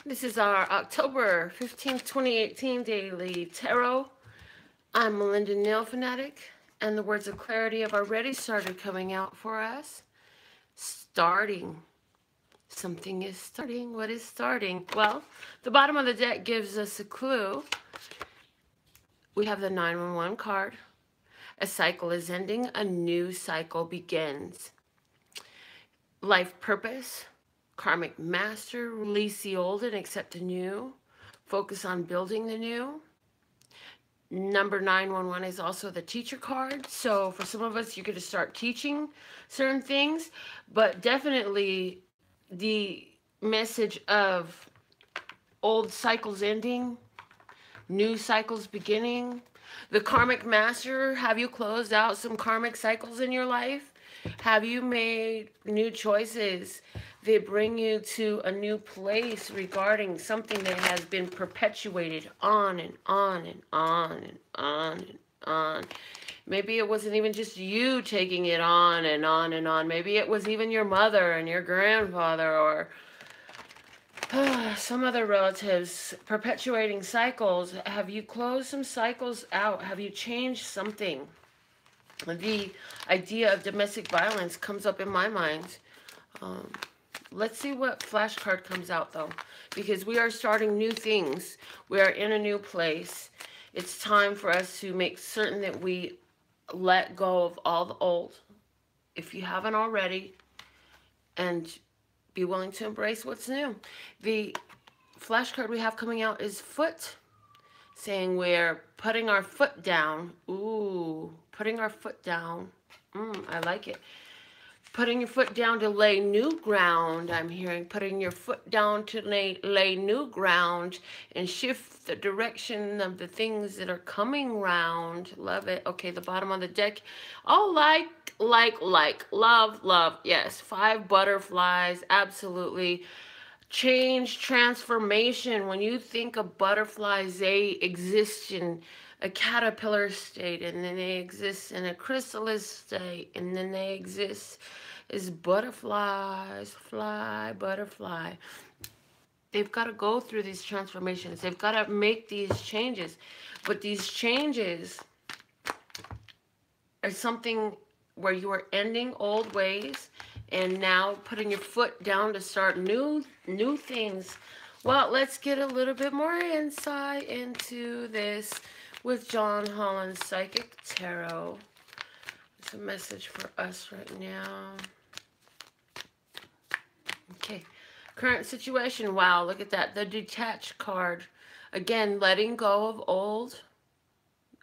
This is our October 15th, 2018 daily tarot. I'm Melinda, NailFanatic, and the words of clarity have already started coming out for us. Starting. Something is starting. What is starting? Well, the bottom of the deck gives us a clue. We have the 911 card. A cycle is ending. A new cycle begins. Life purpose. Karmic master, release the old and accept the new. Focus on building the new. Number 911 is also the teacher card. So for some of us, you're going to start teaching certain things, but definitely the message of old cycles ending, new cycles beginning. The karmic master, have you closed out some karmic cycles in your life? Have you made new choices that bring you to a new place regarding something that has been perpetuated on and on and on and on and on? Maybe it wasn't even just you taking it on and on and on. Maybe it was even your mother and your grandfather or some other relatives perpetuating cycles. Have you closed some cycles out? Have you changed something? The idea of domestic violence comes up in my mind. Let's see what flashcard comes out, though, because we are starting new things. We are in a new place. It's time for us to make certain that we let go of all the old, if you haven't already, and be willing to embrace what's new. The flashcard we have coming out is foot, saying we're putting our foot down. Ooh, putting our foot down. I like it. Putting your foot down to lay new ground. I'm hearing putting your foot down to lay new ground and shift the direction of the things that are coming round. Love it. Okay, the bottom of the deck. Oh, love. Yes, 5 butterflies. Absolutely. Change, transformation. When you think of butterflies, they exist in a caterpillar state, and then they exist in a chrysalis state, and then they exist as butterflies. Butterfly. They've got to go through these transformations. They've got to make these changes. But these changes are something where you are ending old ways and now putting your foot down to start new things. Well, let's get a little bit more insight into this with John Holland's Psychic Tarot. It's a message for us right now. Okay. Current situation. Wow, look at that. The detached card. Again, letting go of old.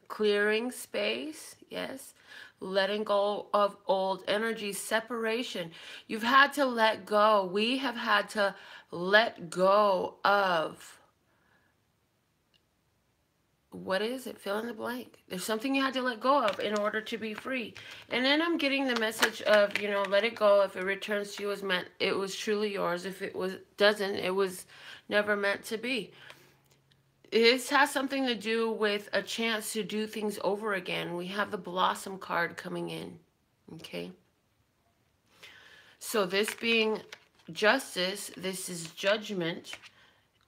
Clearing space. Yes. Letting go of old energy. Separation. You've had to let go. We have had to let go of... what is it? Fill in the blank. There's something you had to let go of in order to be free. And then I'm getting the message of, you know, let it go. If it returns to you as meant, it was truly yours. If it doesn't, it was never meant to be. This has something to do with a chance to do things over again. We have the Blossom card coming in. Okay. So this being justice, this is judgment.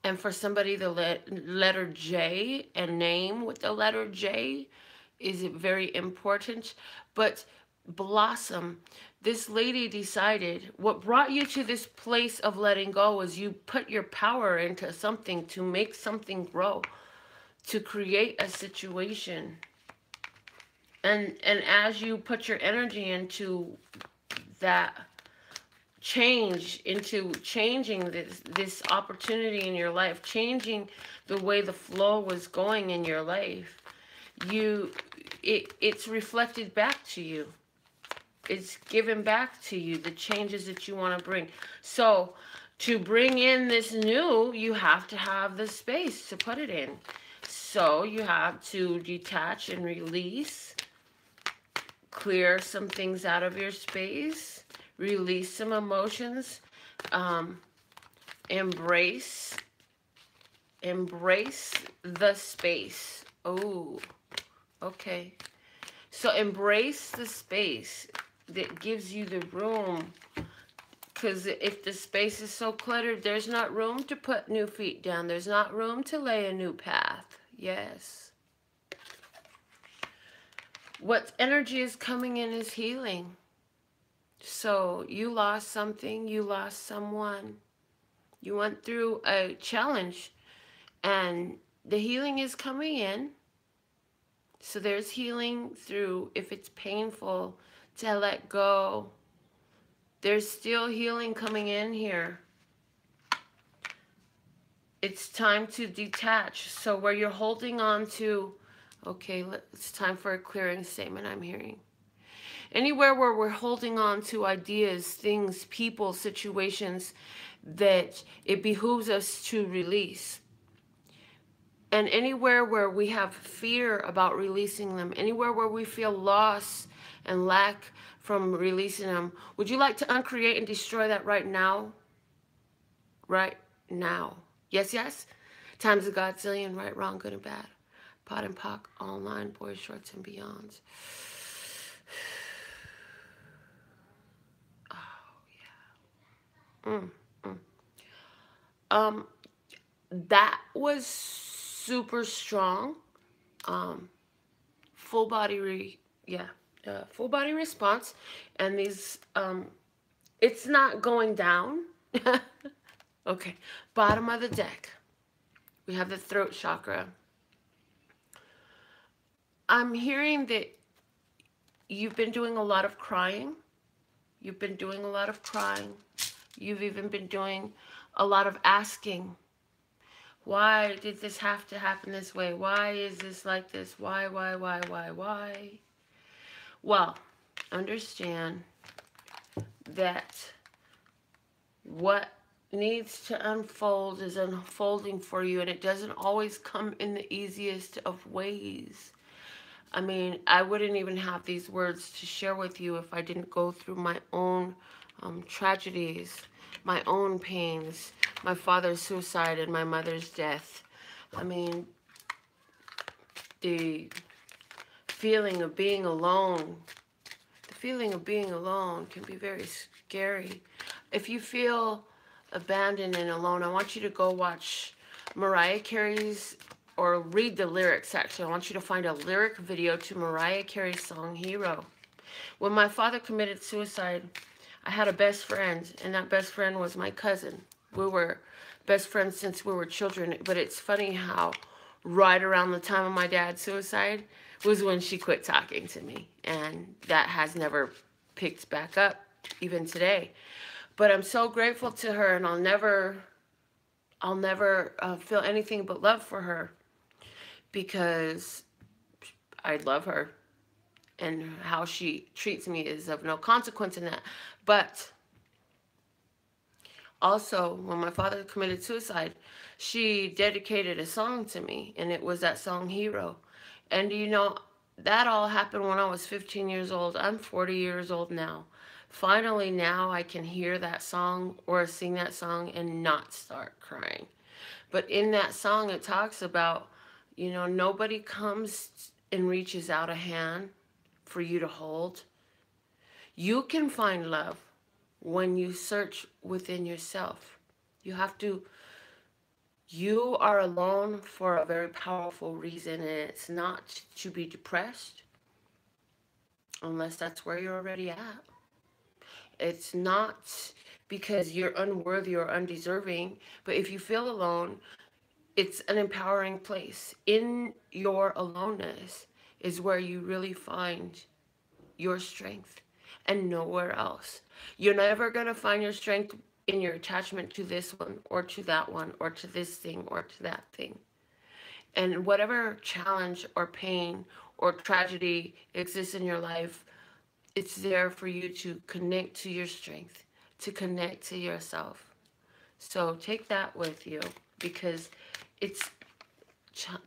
And for somebody, the letter J and name with the letter J is very important. But Blossom, this lady decided what brought you to this place of letting go was you put your power into something to make something grow, to create a situation. And as you put your energy into that change, into changing this opportunity in your life, changing the way the flow was going in your life, it's reflected back to you. It's given back to you, the changes that you want to bring. So to bring in this new, you have to have the space to put it in. So you have to detach and release, clear some things out of your space, release some emotions, embrace the space. Oh, okay. So embrace the space that gives you the room Because if the space is so cluttered, there's not room to put new feet down. There's not room to lay a new path. Yes. What energy is coming in is healing. So you lost something, you lost someone. You went through a challenge and the healing is coming in. So there's healing through, if it's painful, to let go. There's still healing coming in here. It's time to detach. So where you're holding on to, okay, it's time for a clearing statement I'm hearing. Anywhere where we're holding on to ideas, things, people, situations that it behooves us to release. And anywhere where we have fear about releasing them, anywhere where we feel loss and lack from releasing them, would you like to uncreate and destroy that right now? Right now. Yes, yes? Times a godzillion, right, wrong, good and bad. Pot and pock, online, boys, shorts, and beyonds. Oh, yeah. That was super strong. Full body full body response. And these, it's not going down. Okay, bottom of the deck. We have the throat chakra. I'm hearing that you've been doing a lot of crying. You've been doing a lot of crying. You've even been doing a lot of asking. Why did this have to happen this way? Why is this like this? Why? Well, understand that what needs to unfold is unfolding for you, and it doesn't always come in the easiest of ways. I mean, I wouldn't even have these words to share with you if I didn't go through my own tragedies, my own pains, my father's suicide and my mother's death. I mean, the feeling of being alone, can be very scary. If you feel abandoned and alone, I want you to go watch Mariah Carey's, or read the lyrics actually. I want you to find a lyric video to Mariah Carey's song, Hero. When my father committed suicide, I had a best friend, and that best friend was my cousin. We were best friends since we were children, but it's funny how right around the time of my dad's suicide was when she quit talking to me, and that has never picked back up even today. But I'm so grateful to her, and I'll never feel anything but love for her, because I love her, and how she treats me is of no consequence in that. But also, when my father committed suicide, she dedicated a song to me, and it was that song, Hero. And you know, that all happened when I was 15 years old. I'm 40 years old now. Finally, now I can hear that song or sing that song and not start crying. But in that song, it talks about, you know, nobody comes and reaches out a hand for you to hold. You can find love when you search within yourself. You are alone for a very powerful reason, and it's not to be depressed, unless that's where you're already at. It's not because you're unworthy or undeserving, but if you feel alone, it's an empowering place. In your aloneness is where you really find your strength, and nowhere else. You're never going to find your strength in your attachment to this one or to that one or to this thing or to that thing. And whatever challenge or pain or tragedy exists in your life, it's there for you to connect to your strength, to connect to yourself. So take that with you, because it's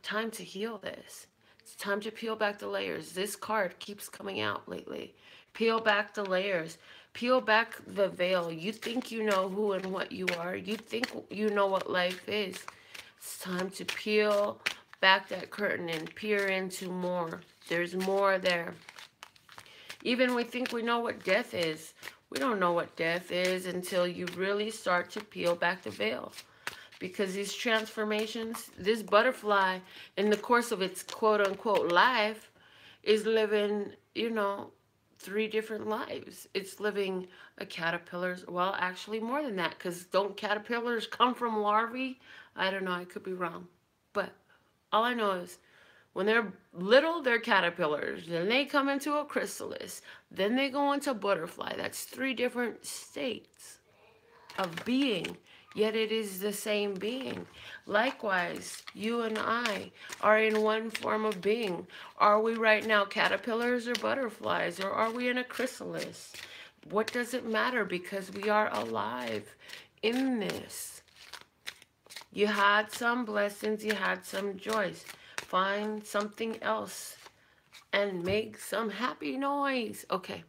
time to heal this. It's time to peel back the layers. This card keeps coming out lately. Peel back the layers. Peel back the veil. You think you know who and what you are. You think you know what life is. It's time to peel back that curtain and peer into more. There's more there. Even we think we know what death is. We don't know what death is until you really start to peel back the veil. Because these transformations, this butterfly, in the course of its quote-unquote life, is living, you know, 3 different lives. It's living a caterpillar's, well, actually more than that, because don't caterpillars come from larvae? I don't know, I could be wrong. But all I know is when they're little, they're caterpillars. Then they come into a chrysalis. Then they go into butterfly. That's 3 different states of being, yet it is the same being. Likewise, you and I are in one form of being. Are we right now caterpillars or butterflies, or are we in a chrysalis? What does it matter, because we are alive in this. You had some blessings, you had some joys. Find something else and make some happy noise. Okay.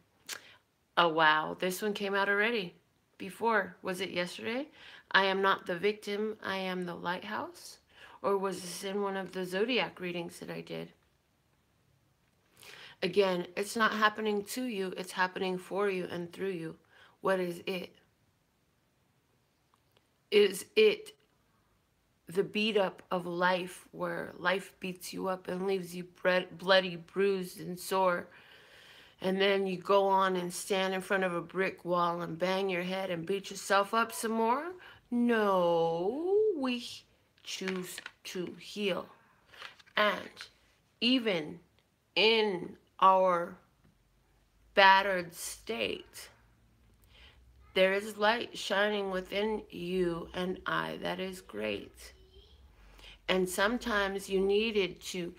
Oh, wow. This one came out already. Before, was it yesterday? I am not the victim, I am the lighthouse. Or was this in one of the zodiac readings that I did? Again, it's not happening to you, it's happening for you and through you. What is it? Is it the beat up of life, where life beats you up and leaves you bloody, bruised, and sore? And then you go on and stand in front of a brick wall and bang your head and beat yourself up some more? No, we choose to heal. And even in our battered state, there is light shining within you and I. That is great. And sometimes you needed to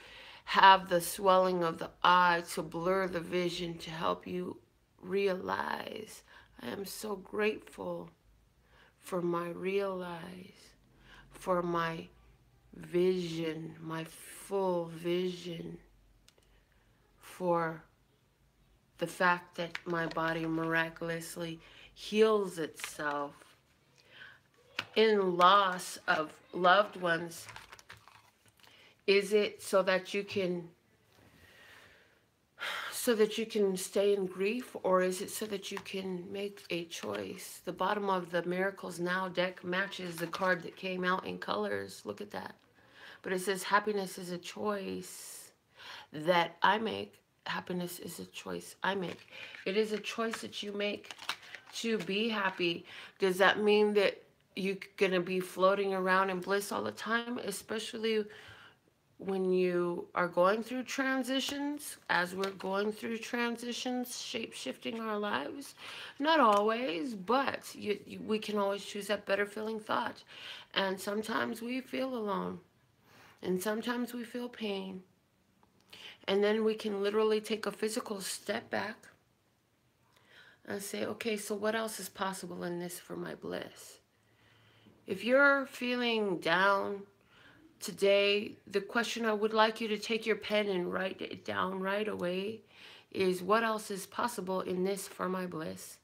have the swelling of the eye to blur the vision, to help you realize. I am so grateful for my realize, for my vision, my full vision, for the fact that my body miraculously heals itself. In loss of loved ones, is it so that you can stay in grief, or is it so that you can make a choice? The bottom of the Miracles Now deck matches the card that came out in colors. Look at that. But it says happiness is a choice that I make. Happiness is a choice I make. It is a choice that you make to be happy. Does that mean that you're going to be floating around in bliss all the time? Especially when you are going through transitions, as we're going through transitions, shape-shifting our lives. Not always, but we can always choose that better feeling thought. And sometimes we feel alone. And sometimes we feel pain. And then we can literally take a physical step back and say, okay, so what else is possible in this for my bliss? If you're feeling down today, the question I would like you to take your pen and write it down right away is, what else is possible in this for my bliss?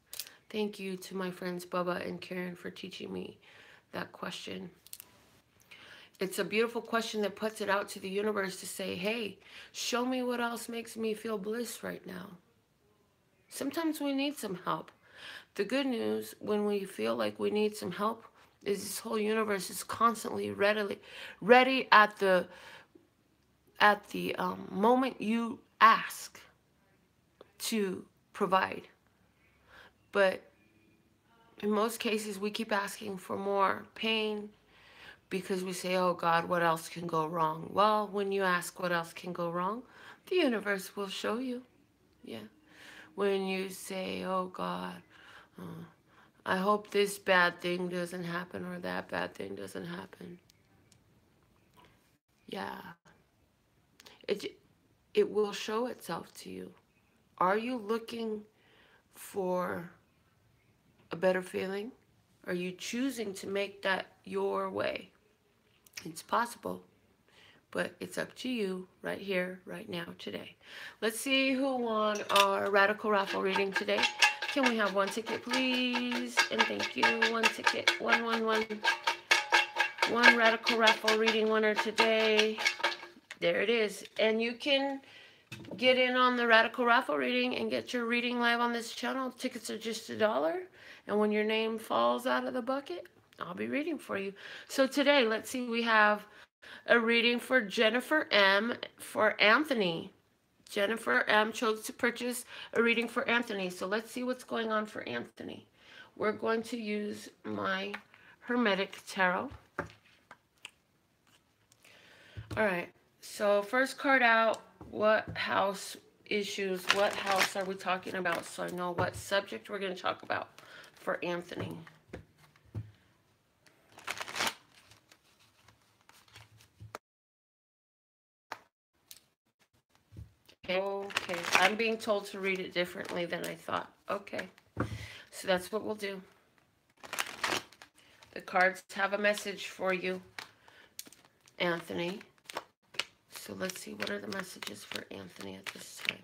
Thank you to my friends Bubba and Karen for teaching me that question. It's a beautiful question that puts it out to the universe to say, hey, show me what else makes me feel bliss right now. Sometimes we need some help. The good news, when we feel like we need some help, is this whole universe is constantly ready at the moment you ask to provide. But in most cases, we keep asking for more pain, because we say, oh God, what else can go wrong? Well, when you ask what else can go wrong, the universe will show you. Yeah. When you say, oh God, I hope this bad thing doesn't happen, or that bad thing doesn't happen. Yeah. It will show itself to you. Are you looking for a better feeling? Are you choosing to make that your way? It's possible, but it's up to you right here, right now, today. Let's see who won our Radical Raffle reading today. Can we have one ticket, please? And thank you. One ticket. One Radical Raffle reading winner today. There it is. And you can get in on the Radical Raffle reading and get your reading live on this channel. Tickets are just $1. And when your name falls out of the bucket, I'll be reading for you. So today, let's see, we have a reading for Jennifer M. for Anthony. Jennifer M. chose to purchase a reading for Anthony. So let's see what's going on for Anthony. We're going to use my Hermetic Tarot. All right. So first card out, what house issues, what house are we talking about, so I know what subject we're going to talk about for Anthony. Okay, I'm being told to read it differently than I thought. Okay, so that's what we'll do. The cards have a message for you, Anthony. So let's see, what are the messages for Anthony at this time?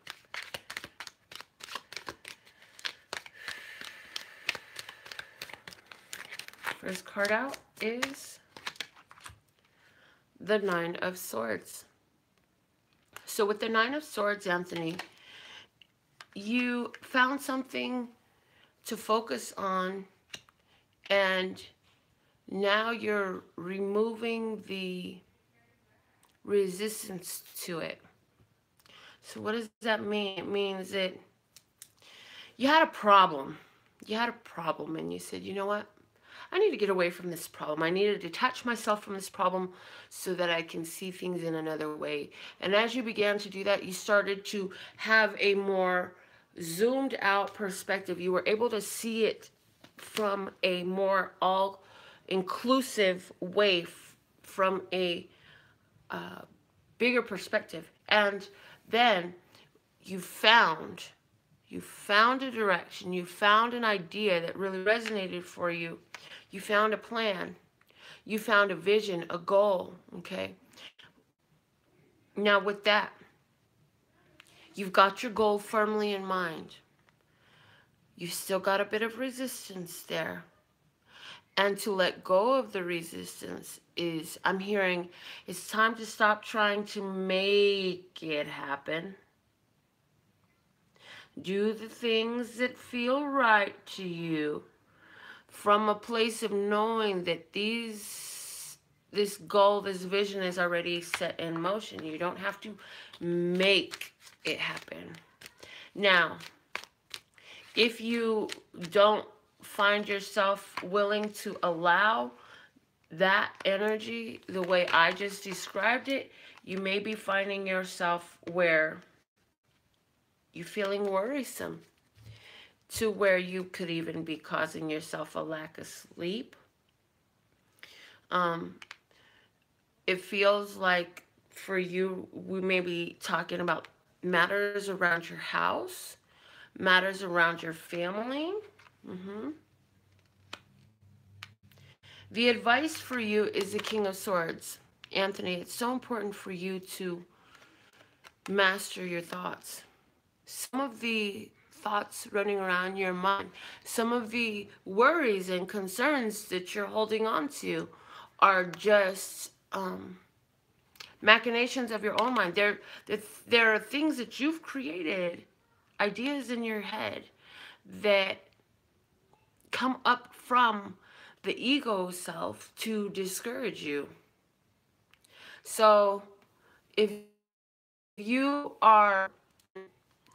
First card out is the Nine of Swords. So with the Nine of Swords, Anthony, you found something to focus on, and now you're removing the resistance to it. So what does that mean? It means that you had a problem. You had a problem and you said, you know what? I need to get away from this problem. I need to detach myself from this problem so that I can see things in another way. And as you began to do that, you started to have a more zoomed out perspective. You were able to see it from a more all-inclusive way, from a bigger perspective. And then you found a direction, you found an idea that really resonated for you. You found a plan, you found a vision, a goal, okay? Now with that, you've got your goal firmly in mind. You've still got a bit of resistance there. And to let go of the resistance is, I'm hearing, it's time to stop trying to make it happen. Do the things that feel right to you from a place of knowing that this goal, this vision is already set in motion. You don't have to make it happen. Now, if you don't find yourself willing to allow that energy the way I just described it, you may be finding yourself where you're feeling worrisome, to where you could even be causing yourself a lack of sleep. It feels like for you, we may be talking about matters around your house, matters around your family. The advice for you is the King of Swords. Anthony, it's so important for you to master your thoughts. Some of the thoughts running around your mind, some of the worries and concerns that you're holding on to are just machinations of your own mind. There are things that you've created, ideas in your head that come up from the ego self to discourage you. So if you are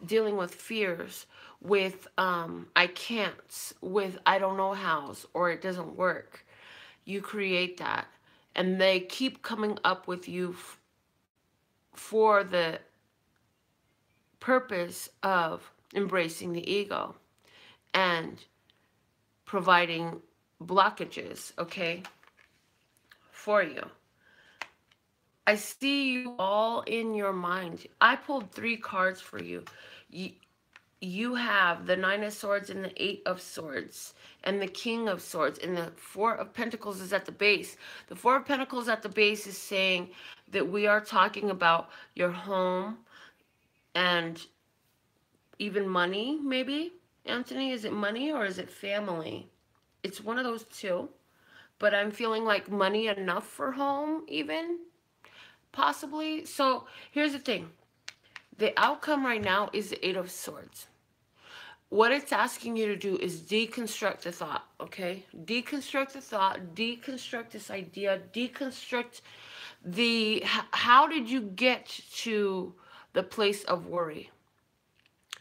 dealing with fears, with I can't, with I don't know hows, or it doesn't work, you create that, and they keep coming up with you for the purpose of embracing the ego and providing blockages, okay, for you. I see you all in your mind. I pulled 3 cards for you. You have the Nine of Swords and the Eight of Swords and the King of Swords, and the Four of Pentacles is at the base. The Four of Pentacles at the base is saying that we are talking about your home and even money, maybe. Anthony, is it money or is it family? It's one of those two, but I'm feeling like money enough for home even, possibly. So here's the thing. The outcome right now is the Eight of Swords. What it's asking you to do is deconstruct the thought, okay? Deconstruct the thought, deconstruct this idea, deconstruct the, how did you get to the place of worry?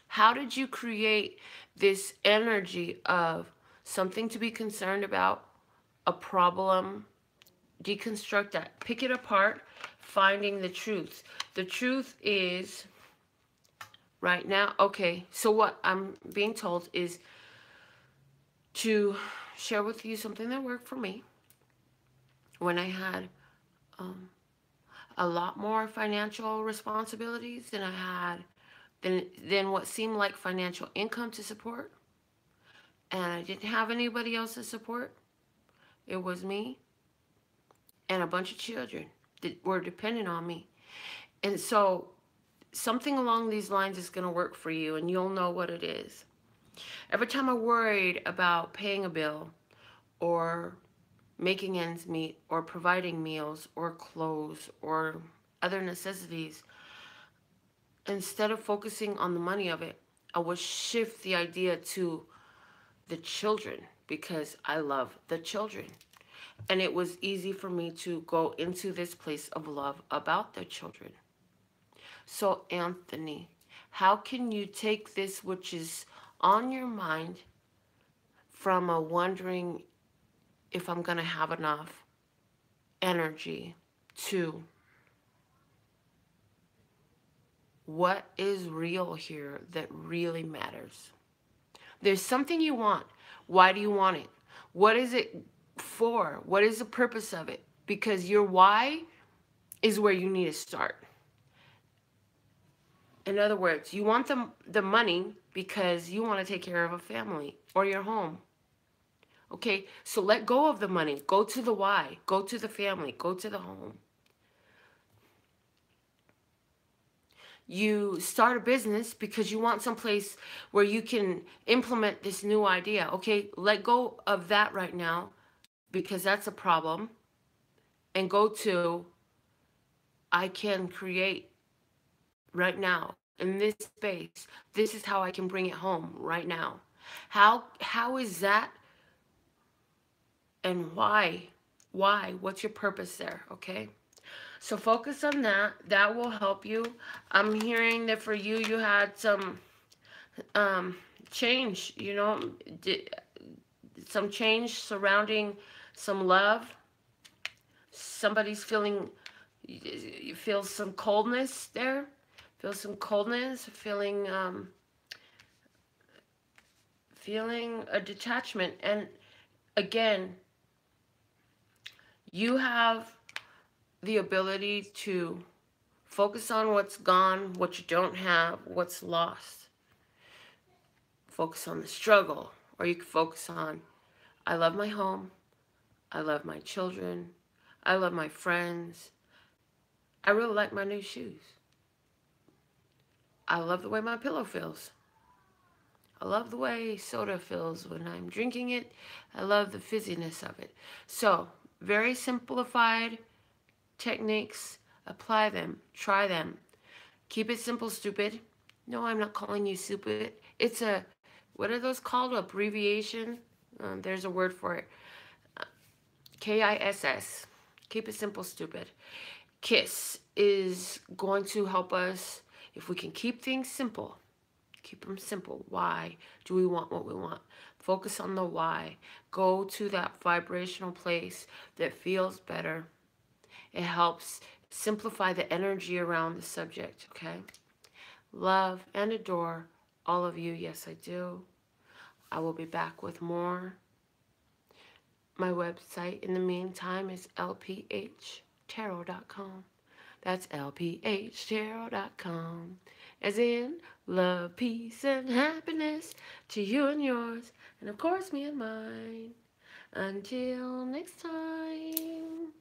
How did you create this energy of something to be concerned about, a problem? Deconstruct that, pick it apart, finding the truth. The truth is, right now, okay, so what I'm being told is to share with you something that worked for me when I had a lot more financial responsibilities than I had, than what seemed like financial income to support. And I didn't have anybody else to support. It was me and a bunch of children that were dependent on me. And so something along these lines is going to work for you, and you'll know what it is. Every time I worried about paying a bill or making ends meet or providing meals or clothes or other necessities, instead of focusing on the money of it, I would shift the idea to the children, because I love the children. And it was easy for me to go into this place of love about the children. So, Anthony, how can you take this which is on your mind from a wondering if I'm going to have enough energy to what is real here that really matters? There's something you want. Why do you want it? What is it for? What is the purpose of it? Because your why is where you need to start. In other words, you want the money because you want to take care of a family or your home. Okay, so let go of the money. Go to the why. Go to the family. Go to the home. You start a business because you want someplace where you can implement this new idea. Okay, let go of that right now because that's a problem. And go to, I can create right now in this space. This is how I can bring it home right now. How is that? And why? Why? What's your purpose there? Okay. So focus on that. That will help you. I'm hearing that for you, you had some change, you know, some change surrounding some love. Somebody's feeling, you feel some coldness there. Feel some coldness, feeling a detachment. And again, you have the ability to focus on what's gone, what you don't have, what's lost. Focus on the struggle, or you can focus on, I love my home, I love my children, I love my friends, I really like my new shoes, I love the way my pillow feels, I love the way soda feels when I'm drinking it, I love the fizziness of it. So, very simplified techniques, apply them, try them. Keep it simple, stupid. No, I'm not calling you stupid. It's a, what are those called? Abbreviation? There's a word for it. KISS. Keep it simple, stupid. KISS is going to help us if we can keep things simple. Keep them simple. Why do we want what we want? Focus on the why. Go to that vibrational place that feels better. It helps simplify the energy around the subject, okay? Love and adore all of you. Yes, I do. I will be back with more. My website in the meantime is LPHtarot.com. That's LPHtarot.com. As in love, peace, and happiness to you and yours. And of course, me and mine. Until next time.